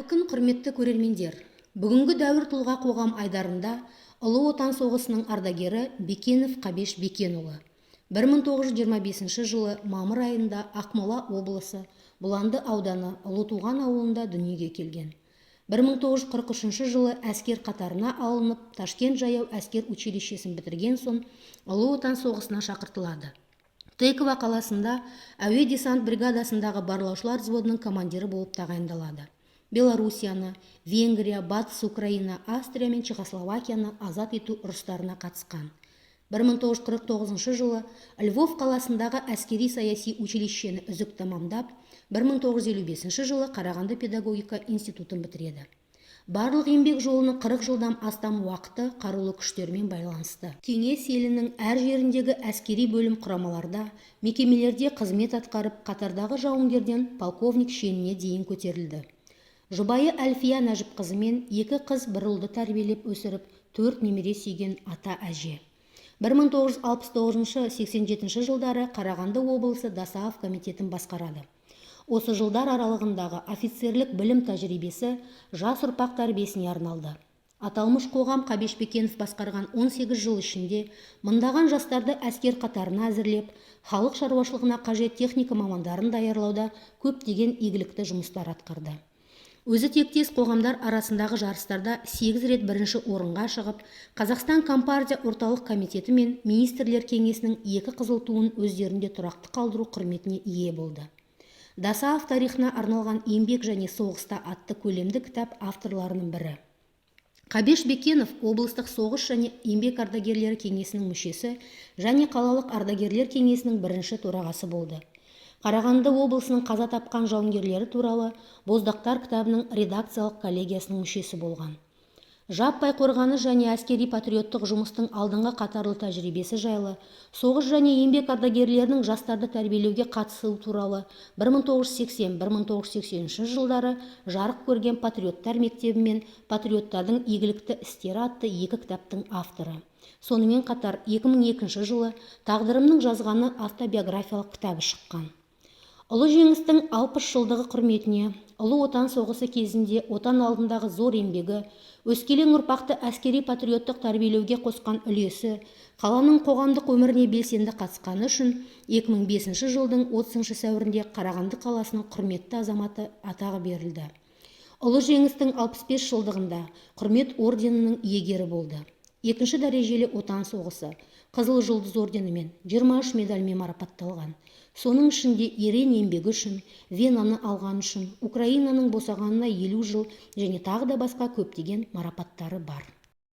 күн, құрметті көрермендер. Бүгінгі дәуір тұлға қоғам айдарында Ұлы Отан соғысының ардагері Бекенов Қабеш Бекенұлы 1925 жылы мамыр айында Ақмола облысы Бұланды ауданы Ұлытуған ауылында дүниеге келген. 1943 жылы әскер қатарына алынып, Ташкент жаяу әскер училищесін бітірген соң Ұлы Отан соғысына шақыртылады. Тыква қаласында әуе десант бригадасындағы барлаушылар взводының командирі болып тағайындалады. Белоруссияны, Венгрия, Батыс Украина, Австрия мен Чехословакияны азат ету ұрыстарына қатысқан. 1949 жылы Львов қаласындағы әскери саяси училищені үзік тамамдап, 1955 жылы Қарағанды педагогика институтын бітіреді. Барлық еңбек жолының 40 жылдан астам уақыты қарулы күштермен байланысты. Кеңес елінің әр жеріндегі әскери бөлім құрамаларда, мекемелерде қызмет атқарып, қатардағы жауынгерден полковник шеніне дейін көтерілді. Жұбайы Әлфия Нәжіпқызы мен 2 қыз бір ұлды тәрбиелеп өсіріп, 4 немере сүйген ата әже. 1969-87 жылдары Қарағанды облысы Дасаав комитетін басқарады. Осы жылдар аралығындағы офицерлік білім тәжірибесі жас ұрпақ тәрбиесіне арналды. Аталмыш қоғам Қабеш Бекенов басқарған 18 жыл ішінде мыңдаған жастарды әскер қатарына әзірлеп, халық шаруашылығына қажет техника мамандарын даярлауда көптеген игілікті жұмыстар атқарды. Өзі тектес қоғамдар арасындағы жарыстарда 8 рет бірінші орынға шығып, Қазақстан Компартия орталық комитеті мен министрлер кеңесінің 2 қызыл туын өздерінде тұрақты қалдыру құрметіне ие болды. Дасаав тарихына арналған еңбек және соғыста атты көлемді кітап авторларының бірі. Қабеш Бекенов облыстық соғыс және еңбек ардагерлері кеңесінің мүшесі және қалалық ардагерлер кеңесінің бірінші төрағасы болды. Қарағанды облысының қаза тапқан жауынгерлері туралы Боздақтар кітабының редакциялық коллегиясының мүшесі болған. Жаппай қорғаныс және әскери патриоттық жұмыстың алдыңғы қатарлы тәжірибесі жайлы, соғыс және еңбек ардагерлерінің жастарды тәрбиелеуге қатысуы туралы 1980-1983 жылдары жарық көрген патриоттар мектебі мен патриоттардың игілікті істері атты 2 кітаптың авторы. Сонымен қатар 2002 жылы Тағдырымның жазғаны автобиографиялық кітабы шыққан. Ұлы жеңістің 60 жылдығы құрметіне Ұлы Отан соғысы кезінде отан алдындағы зор еңбегі, өскелең ұрпақты әскери патриоттық тәрбиелеуге қосқан үлесі, қаланың қоғамдық өміріне белсенді қатысқаны үшін 2005 жылдың 30 сәуірінде Қарағанды қаласының құрметті азаматы атағы берілді. Ұлы жеңістің 65 жылдығында құрмет орденінің иегері болды. 2-ші дәрежелі отан соғысы Қызыл жұлдыз орденімен 23 медальмен марапатталған. Соның ішінде ерен еңбегі үшін, Венаны алған үшін, Украинаның босағанына 50 жыл және тағы да басқа көптеген марапаттары бар.